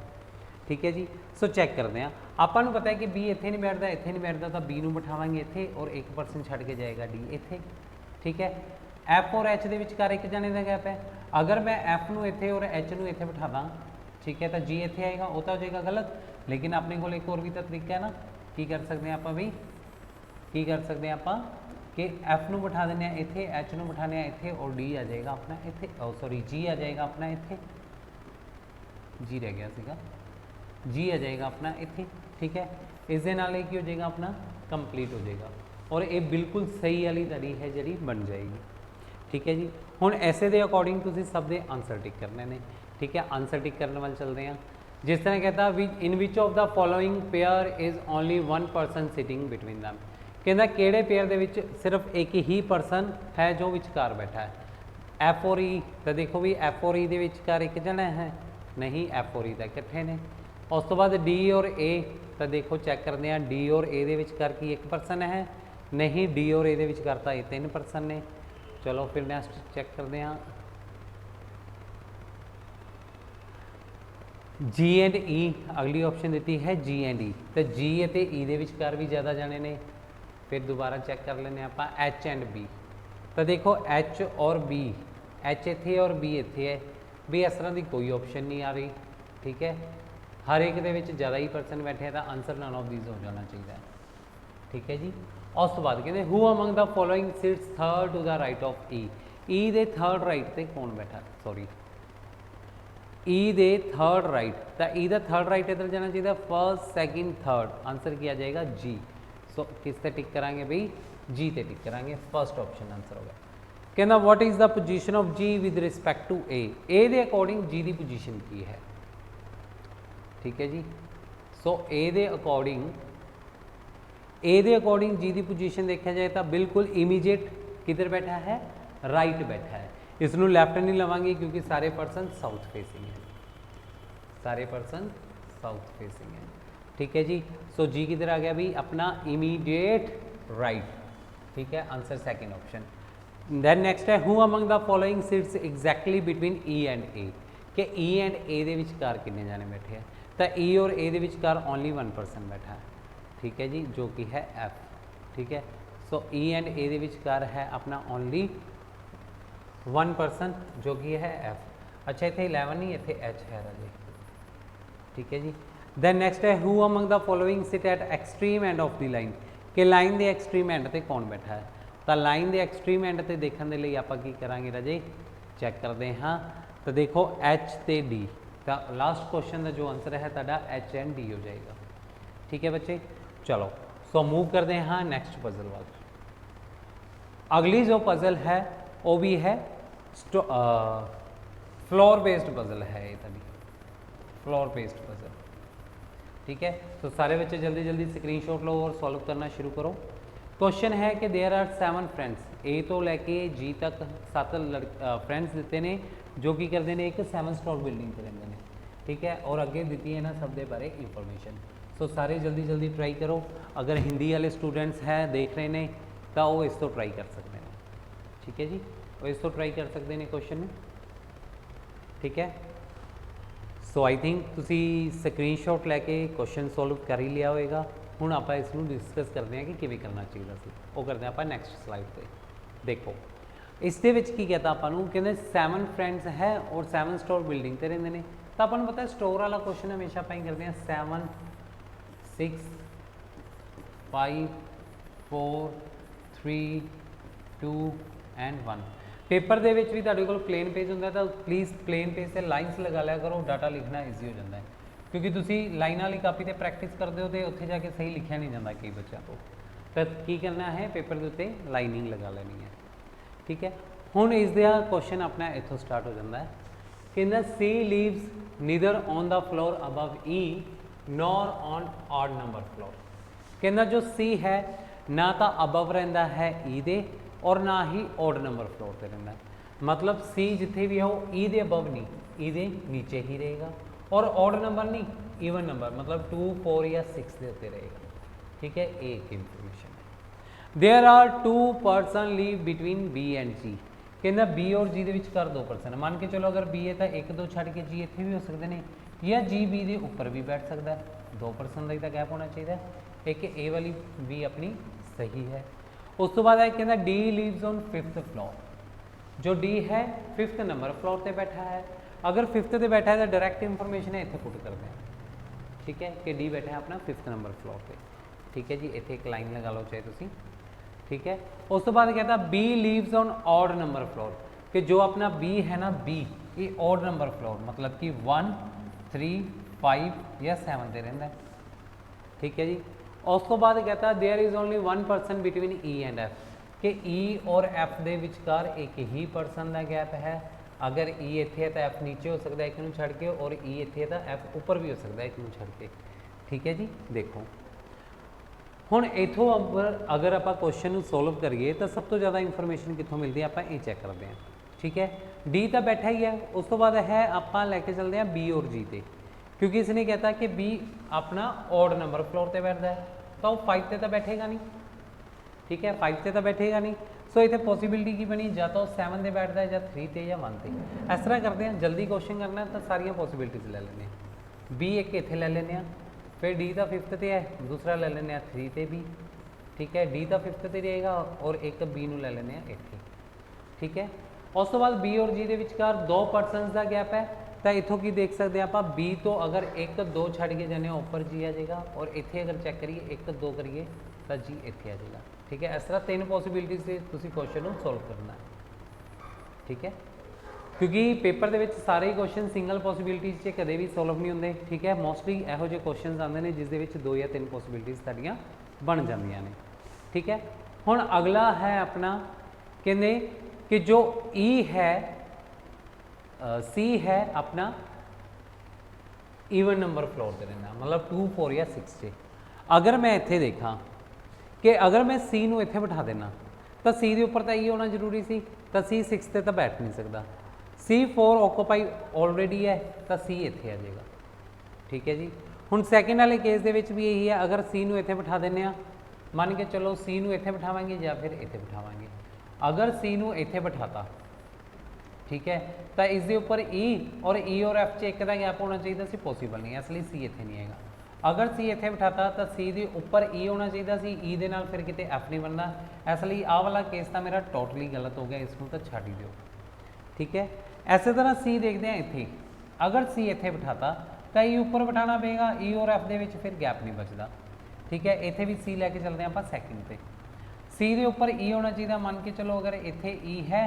ठीक है जी, सो चेक करते हैं। अपन पता है कि बी इत्थे नहीं बैठता, इत्थे नहीं बैठता, तो बी बिठावांगे इत्थे और एक परसन छड़ के जाएगा डी इत्थे। ठीक है, एफ और एच के विचकार एक जने का गैप है। अगर मैं एफ नूं इत्थे और एच नूं इत्थे बिठा दा, ठीक है, तो जी इत्थे आएगा, वो तो हो जाएगा गलत। लेकिन अपने को एक और भी तो तरीका है ना, की कर सकते हैं आप भी, की कर सकते हैं आप कि एफ नूं बिठा देने इत्थे, एच नूं बिठाने इत्थे और डी आ जाएगा अपना इत्थे, सॉरी जी आ जाएगा अपना इत्थे, जी रह गया सीगा, जी आ जाएगा अपना इत्थे। ठीक है, इस दे नाल की हो जाएगा अपना कंप्लीट हो जाएगा और ये बिल्कुल सही वाली तड़ी है जी बन जाएगी। ठीक है जी, हुण ऐसे दे अकॉर्डिंग तुसीं सब दे आंसर टिक करने ने। ठीक है, आंसर टिक करने वाल चलते हैं। जिस तरह कहता in which of the following pair is only one person sitting between them. कहता किहड़े पेयर दे विच सिर्फ एक ही परसन है जो विचकार बैठा है। एफ और ई, तो देखो भी एफ और ई दे विचकार एक जना है नहीं, एफ और ई तो इकट्ठे ने। उस तो बाद डी और ए, तो देखो चेक करते हैं डी और ए दे विचकार की एक परसन है नहीं, डी और ए दे विचकार तो ये 3 परसन ने। चलो फिर नैक्सट चेक करते हैं जी एंड ई। अगली ऑप्शन दी है जी एंड ई, तो जी और ई दे विचकार भी ज़्यादा जाने ने। फिर दोबारा चेक कर लेने आप एच एंड बी, तो देखो एच और बी, एच इत्थे और बी इत्थे है भी, इस तरह की कोई ऑप्शन नहीं आ रही। ठीक है, हर एक दे विच ज़्यादा ही परसन बैठे तो आंसर नन ऑफ दीज हो जाना चाहिए। ठीक है जी, उस तो बाद कहते who among the following sits third to the right of E दे थर्ड राइट से कौन बैठा, सॉरी ई दे थर्ड राइट, तो ई दा थर्ड राइट इधर जाना चाहिए, फर्स्ट सैकेंड थर्ड, आंसर किया जाएगा जी। सो किस ते टिक करांगे भाई, जी ते टिक करांगे, फर्स्ट ऑप्शन आंसर हो गया। कहना what is the position of G with respect to A they according G की पोजीशन की है। ठीक है जी, सो ए दे अकॉर्डिंग जी की पोजीशन देखा जाए तो बिल्कुल इमीजिएट किधर बैठा है, राइट बैठा है। इसनों लैफ्ट नहीं लवांगे क्योंकि सारे परसन साउथ फेसिंग है, सारे परसन साउथ फेसिंग है। ठीक है जी, सो जी किधर आ गया भाई अपना इमीडिएट राइट। ठीक है, answer second option. Then next है who among the following sits exactly between E and A, कि ई एंड ए दे विचकार कितने जाने बैठे हैं, तो ई और ए दे विचकार ओनली वन परसन बैठा है। ठीक है जी, जो कि है एफ। ठीक है, सो ई एंड ए दे विचकार है अपना ओनली वन परसन जो कि है एफ। अच्छा, इतने 11 नहीं, इतने एच है राजे। ठीक है जी, दैन नेक्स्ट है who among the following sit at extreme end of the line, कि लाइन के एक्सट्रीम एंड से कौन बैठा है। तो लाइन के एक्सट्रीम एंड से देखने के लिए आप की करांगे राजे, चेक करते हाँ। तो देखो एच ते डी, तो लास्ट क्वेश्चन का जो आंसर है ताड़ा एच एंड डी हो जाएगा। ठीक है बच्चे, चलो सो मूव करते हैं हाँ नेक्स्ट पजल वाल। अगली जो पजल है वो भी है फ्लोर बेस्ड पजल है, ये तभी फ्लोर बेस्ड पजल। ठीक है, तो सारे बच्चे जल्दी जल्दी स्क्रीनशॉट लो और सॉल्व करना शुरू करो। क्वेश्चन है कि देयर आर 7 फ्रेंड्स, ए तो लैके जी तक 7 फ्रेंड्स दिते ने जो कि करते हैं एक 7 स्टोर बिल्डिंग करेंगे ने। ठीक है, और अगे दी है ना सब दे बारे इंफॉर्मेशन। सो सारे जल्दी जल्दी ट्राई करो। अगर हिंदी वाले स्टूडेंट्स हैं देख रहे हैं तो वो इस तो ट्राई कर सकते हैं। ठीक है जी, वो इस तो ट्राई कर सकते हैं क्वेश्चन में। ठीक है, सो आई थिंक तुसी स्क्रीनशॉट लैके क्वेश्चन सॉल्व कर ही लिया होगा। हुण आप इसनूं डिस्कस करते हैं कि किवें करना चाहिए सी, वो करते हैं आप नैक्सट स्लाइड पे। देखो इस दे विच की कहता आपां नूं, कहंदे 7 फ्रेंड्स है और 7 स्टोर बिल्डिंग ते रहिंदे ने। ਤਾਂ ਆਪਾਂ ਨੂੰ ਪਤਾ ਸਟੋਰ ਵਾਲਾ ਕੁਐਸਚਨ ਹਮੇਸ਼ਾ ਆਪਾਂ ਹੀ ਕਰਦੇ ਹਾਂ 7 6 5 4 3 2 ਐਂਡ 1। ਪੇਪਰ ਦੇ ਵਿੱਚ ਵੀ ਤੁਹਾਡੇ ਕੋਲ ਪਲੇਨ ਪੇਜ ਹੁੰਦਾ ਤਾਂ ਪਲੀਜ਼ ਪਲੇਨ ਪੇਜ ਤੇ ਲਾਈਨਸ ਲਗਾ ਲਿਆ ਕਰੋ, ਡਾਟਾ ਲਿਖਣਾ ਈਜ਼ੀ ਹੋ ਜਾਂਦਾ ਹੈ, ਕਿਉਂਕਿ ਤੁਸੀਂ ਲਾਈਨਾਂ ਵਾਲੀ ਕਾਪੀ ਤੇ ਪ੍ਰੈਕਟਿਸ ਕਰਦੇ ਹੋ ਤੇ ਉੱਥੇ ਜਾ ਕੇ ਸਹੀ ਲਿਖਿਆ ਨਹੀਂ ਜਾਂਦਾ ਕਈ ਬੱਚਿਆਂ ਤੋਂ। ਤਾਂ ਕੀ ਕਰਨਾ ਹੈ, ਪੇਪਰ ਦੇ ਉੱਤੇ ਲਾਈਨਿੰਗ ਲਗਾ ਲੈਣੀ ਹੈ। ਠੀਕ ਹੈ, ਹੁਣ ਇਸ ਦਾ ਕੁਐਸਚਨ ਆਪਣਾ ਇੱਥੋਂ ਸਟਾਰਟ ਹੋ ਜਾਂਦਾ ਹੈ। ਕਹਿੰਦਾ C lives neither on the floor above E nor on odd number floor. ਕਹਿੰਦਾ ਜੋ C ਹੈ ਨਾ ਤਾਂ ਅਬਵ ਰਹਿੰਦਾ ਹੈ E ਦੇ ਔਰ ਨਾ ਹੀ ਔਡ ਨੰਬਰ ਫਲੋਰ ਤੇ ਰਹਿੰਦਾ ਹੈ। मतलब C जिथे भी है वो E ਦੇ ਅਬਵ ਨਹੀਂ, E ਦੇ ਨੀਚੇ ਹੀ ਰਹੇਗਾ ਔਰ ਔਡ ਨੰਬਰ ਨਹੀਂ, ਈਵਨ ਨੰਬਰ मतलब 2 4 या 6 ਦੇ ਉੱਤੇ ਰਹੇਗਾ। ठीक है, ये एक इंफॉर्मेशन है। There are 2 person live between B and G। कहना B और G ਦੇ ਵਿਚਕਾਰ 2 पर्सन मान के चलो अगर B है ਤਾਂ 1 2 ਛੱਡ ਕੇ G ਇੱਥੇ ਵੀ ਹੋ ਸਕਦੇ ਨੇ ਜਾਂ G B ਦੇ ਉੱਪਰ ਵੀ ਬੈਠ ਸਕਦਾ ਹੈ। 2 पर्सन ਦਾ ਹੀ ਤਾਂ ਗੈਪ ਹੋਣਾ ਚਾਹੀਦਾ ਹੈ। ਇੱਕ A ਵਾਲੀ B ਆਪਣੀ ਸਹੀ ਹੈ। ਉਸ ਤੋਂ ਬਾਅਦ ਹੈ ਕਹਿੰਦਾ D lives on 5th floor. जो D है 5th नंबर फ्लोर पे बैठा है। अगर 5th पे बैठा है तो डायरैक्ट इंफॉर्मेशन है इतने पुट करते हैं। ठीक है कि D बैठा है अपना 5th नंबर फ्लोर पे। ठीक है जी, इतने एक लाइन लगा लो चाहे तुसी। ठीक है, उस तो बाद कहता B leaves on odd number floor कि जो अपना B है ना, B ये ऑड नंबर फ्लोर मतलब कि 1 3 5 या 7 पे रहता है। ठीक है जी, उस तो बाद कहता there is only 1 person between E and F कि E और F ਦੇ ਵਿਚਕਾਰ ਇੱਕ ਹੀ ਪਰਸਨ ਦਾ ਗੈਪ ਹੈ। ਅਗਰ E ਇੱਥੇ ਹੈ ਤਾਂ F ਨੀਚੇ ਹੋ ਸਕਦਾ ਇੱਕ ਨੂੰ ਛੱਡ ਕੇ, ਔਰ E ਇੱਥੇ ਹੈ ਤਾਂ F ਉੱਪਰ ਵੀ ਹੋ ਸਕਦਾ ਇੱਕ ਨੂੰ ਛੱਡ ਕੇ। ਠੀਕ ਹੈ ਜੀ, ਦੇਖੋ ਹੁਣ ਇਥੋਂ ਅਗਰ ਆਪਾਂ ਕੁਐਸਚਨ ਨੂੰ ਸੋਲਵ ਕਰੀਏ ਤਾਂ ਸਭ ਤੋਂ ਜ਼ਿਆਦਾ ਇਨਫੋਰਮੇਸ਼ਨ ਕਿੱਥੋਂ ਮਿਲਦੀ ਹੈ, ਆਪਾਂ ਇਹ ਚੈੱਕ ਕਰਦੇ ਹਾਂ। ਠੀਕ ਹੈ, D ਤਾਂ ਬੈਠਾ ਹੀ ਹੈ। ਉਸ ਤੋਂ ਬਾਅਦ ਹੈ ਆਪਾਂ ਲੈ ਕੇ ਚੱਲਦੇ ਹਾਂ B और G ਤੇ, ਕਿਉਂਕਿ ਇਸਨੇ कहता कि B अपना ऑड नंबर फ्लोर ਤੇ ਬੈਠਦਾ ਹੈ ਤਾਂ ਉਹ 5 ਤੇ ਤਾਂ ਬੈਠੇਗਾ ਨਹੀਂ। ठीक है, 5 ਤੇ ਤਾਂ ਬੈਠੇਗਾ ਨਹੀਂ। ਸੋ ਇੱਥੇ ਪੋਸੀਬਿਲਿਟੀ ਕੀ ਬਣੀ, ਜਾਂ ਤਾਂ 7 ਤੇ ਬੈਠਦਾ ਹੈ ਜਾਂ 3 ਤੇ ਜਾਂ 1 ਤੇ। ਇਸ ਤਰ੍ਹਾਂ ਕਰਦੇ ਹਾਂ, ਜਲਦੀ ਕੁਐਸਚਨ ਕਰਨਾ ਤਾਂ ਸਾਰੀਆਂ ਪੋਸੀਬਿਲਿਟੀਜ਼ ਲੈ ਲੈਂਦੇ ਹਾਂ। B ਇੱਕ ਇੱਥੇ ਲੈ ਲੈਂਦੇ ਹਾਂ, ਫਿਰ D ਤਾਂ 5th ਤੇ ਹੈ, ਦੂਸਰਾ ਲੈ ਲੈਂਦੇ ਹਾਂ 3 ਤੇ B। ਠੀਕ ਹੈ, D ਤਾਂ 5th ਤੇ ਰਹੇਗਾ ਔਰ ਇੱਕ B ਨੂੰ ਲੈ ਲੈਂਦੇ ਹਾਂ ਇੱਥੇ। ਠੀਕ ਹੈ, ਉਸ ਤੋਂ ਬਾਅਦ B ਔਰ G ਦੇ ਵਿਚਕਾਰ 2 ਪਰਸਨਸ ਦਾ ਗੈਪ ਹੈ ਤਾਂ ਇੱਥੋਂ ਕੀ ਦੇਖ ਸਕਦੇ ਆਪਾਂ, B ਤੋਂ ਅਗਰ 1 2 ਛੱਡ ਕੇ ਜਾਂਦੇ ਹਾਂ ਉੱਪਰ G ਆ ਜਾਏਗਾ, ਔਰ ਇੱਥੇ ਅਗਰ ਚੈੱਕ ਕਰੀਏ 1 2 ਕਰੀਏ ਤਾਂ G ਇੱਥੇ ਆ ਜਾਏਗਾ। ठीक है, इस तरह 3 पॉसिबिलिटी से तुसी क्वेश्चन सॉल्व करना है। ठीक है, क्योंकि पेपर के सारे ही क्वेश्चन सिंगल पॉसिबिलिटीज़ से कदे भी सॉल्व नहीं होंगे। ठीक है, मोस्टली यहो जे क्वेश्चन आते हैं जिस 2 या 3 पॉसिबिलिटीज़ साड़ियाँ बन जांदियां ने। ठीक है, हुण अगला है अपना कहते कि जो E है C है अपना ईवन नंबर फ्लोर से रहना मतलब 2 4 या 6 से। अगर मैं इत्थे देखा कि अगर मैं C ਨੂੰ ਇੱਥੇ ਬਿਠਾ ਦੇਣਾ ਤਾਂ C ਦੇ ਉੱਪਰ ਤਾਂ E ਹੋਣਾ ਜ਼ਰੂਰੀ ਸੀ, ਤਾਂ C 6 ਤੇ ਤਾਂ ਬੈਠ ਨਹੀਂ ਸਕਦਾ। C 4 ਆਕੂਪਾਈ ਆਲਰੇਡੀ ਹੈ ਤਾਂ C ਇੱਥੇ ਆ ਜਾਏਗਾ। ਠੀਕ ਹੈ ਜੀ, ਹੁਣ ਸੈਕਿੰਡ ਵਾਲੇ ਕੇਸ ਦੇ ਵਿੱਚ ਵੀ ਇਹੀ ਹੈ। ਅਗਰ C ਨੂੰ ਇੱਥੇ ਬਿਠਾ ਦਿੰਦੇ ਆ, ਮੰਨ ਕੇ ਚਲੋ C ਨੂੰ ਇੱਥੇ ਬਿਠਾਵਾਂਗੇ ਜਾਂ ਫਿਰ ਇੱਥੇ ਬਿਠਾਵਾਂਗੇ। ਅਗਰ C ਨੂੰ ਇੱਥੇ ਬਿਠਾਤਾ, ਠੀਕ ਹੈ, ਤਾਂ ਇਸ ਦੇ ਉੱਪਰ E ਔਰ E ਔਰ F 'ਚ ਇੱਕ ਦਾ ਗੈਪ ਹੋਣਾ ਚਾਹੀਦਾ ਸੀ, ਪੋਸੀਬਲ ਨਹੀਂ, ਇਸ ਲਈ C ਇੱਥੇ ਨਹੀਂ ਆਏਗਾ। अगर C इत्थे बिठाता तो C के उपर E होना चाहिए सी, E दे नाल फिर किते F नहीं बनना। इसलिए आह वाला केस तो मेरा टोटली गलत हो गया, इसको तो छड्ड ही दो। ठीक है, इस तरह C देखते हैं इत्थे, अगर C इत्थे बिठाता तो E उपर बिठाना पेगा, E और F दे विच फिर गैप नहीं बचता। ठीक है, इत्थे भी C लैके चलते हैं आप सैकेंड पे। C के उपर E होना चाहिए, मान के चलो अगर इत्थे E है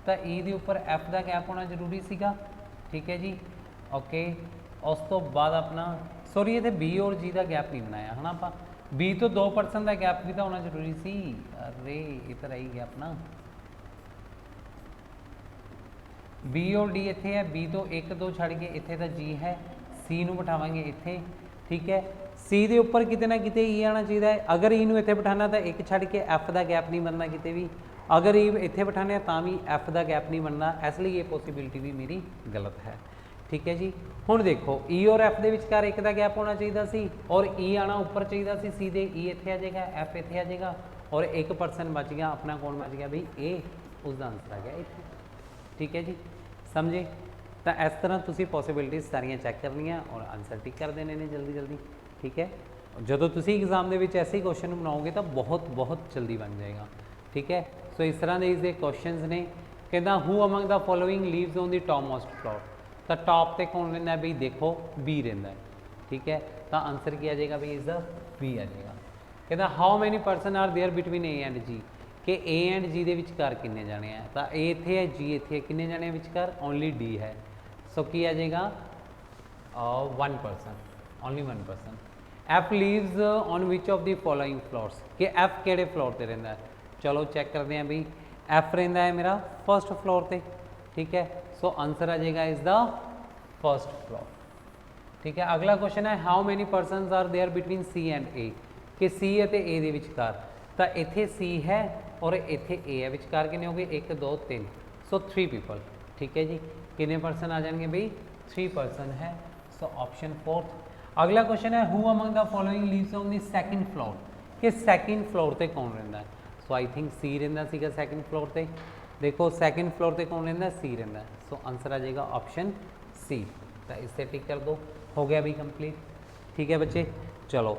तो E के उपर F का गैप होना जरूरी सीगा। ठीक है जी, ओके। उस तो बाद अपना सॉरी ये B और G का गैप नहीं बनाया है ना, आप B तो 2 पर्सन का गैप भी तो होना जरूरी सी। अरे इधर आई गैप ना, B और D इत्थे है, B तो 1 2 छड़ के इत्थे तो G है, C नूं बिठावांगे इत्थे। ठीक है, C के उपर किते ना किते E आना चाहिए। अगर E नूं इत्थे बिठाना तो 1 छड़ के F का गैप नहीं बनना किते भी, अगर E इत्थे बिठाने तो भी F का गैप नहीं बनना, इसलिए ये पॉसिबिलिटी भी मेरी गलत है। ठीक है जी, हुण देखो E और F के विचकार एक का गैप होना चाहिए सी और E आना उपर चाहिए सी, C दे E इत्थे आ जाएगा, F इत्थे आ जाएगा और एक पर्सन बच गया, अपना कौन बच गया भाई A, उसका आंसर आ गया इत्थे। ठीक है जी, समझे। तो इस तरह तुसी पॉसिबिलिटीज़ सारियां चैक करनियां और आंसर टिक कर देने ने जल्दी जल्दी। ठीक है, जो तुसी एग्जाम के ऐसे ही क्वेश्चन बनाओगे तो बहुत बहुत जल्दी बन जाएगा। ठीक है, सो इस तरह के इसके क्वेश्चन ने कहता who among the following leaves on the top most floor. ਤਾਂ ਟੌਪ ਤੇ ਕੌਣ ਰਹਿੰਦਾ ਬਈ ਦੇਖੋ ਬੀ ਰਹਿੰਦਾ ਠੀਕ ਹੈ ਤਾਂ ਆਨਸਰ ਕੀ ਆ ਜਾਏਗਾ ਬਈ ਇਸ ਦਾ ਬੀ ਆ ਜਾਏਗਾ ਕਹਿੰਦਾ how many person are there between A and G ਕਿ ਏ ਐਂਡ ਜੀ ਦੇ ਵਿਚਕਾਰ ਕਿੰਨੇ ਜਾਣੇ ਆ ਤਾਂ ਏ ਇੱਥੇ ਹੈ ਜੀ ਇੱਥੇ ਹੈ ਕਿੰਨੇ ਜਾਣੇ ਆ ਵਿਚਕਾਰ ਓਨਲੀ ਡੀ ਹੈ ਸੋ ਕੀ ਆ ਜਾਏਗਾ 1 person only 1 person F lives on which of the following floors कि F ਕਿਹੜੇ ਫਲੋਰ ਤੇ ਰਹਿੰਦਾ ਚਲੋ ਚੈੱਕ ਕਰਦੇ ਹਾਂ ਬਈ F ਰਹਿੰਦਾ ਹੈ ਮੇਰਾ ਫਰਸਟ ਫਲੋਰ ਤੇ ਠੀਕ ਹੈ ਸੋ ਆਨਸਰ ਆ ਜਾਏਗਾ ਇਸ ਦਾ फर्स्ट फ्लोर ठीक है अगला क्वेश्चन है how many persons are there between C and A कि सी ਅਤੇ ए ਦੇ ਵਿਚਕਾਰ ਤਾਂ ਇੱਥੇ C ਹੈ ਔਰ ਇੱਥੇ A ਹੈ ਵਿਚਕਾਰ ਕਿੰਨੇ ਹੋ ਗਏ 1 2 3 ਸੋ 3 ਪੀਪਲ ठीक है जी कितने पर्सन आ जाएंगे भाई 3 पर्सन है सो ऑप्शन 4 अगला क्वेश्चन है who among the following lives on the second floor कि सेकंड फ्लोर ਤੇ ਕੌਣ ਰਹਿੰਦਾ ਸੋ आई थिंक C ਰਹਿੰਦਾ ਸੀਗਾ सेकंड फ्लोर ਤੇ देखो सेकंड फ्लोर ਤੇ ਕੌਣ ਰਹਿੰਦਾ C ਰਹਿੰਦਾ सो आंसर आ जाएगा ऑप्शन सी तो इससे टिक कर दो हो गया भी कंप्लीट ठीक है बच्चे चलो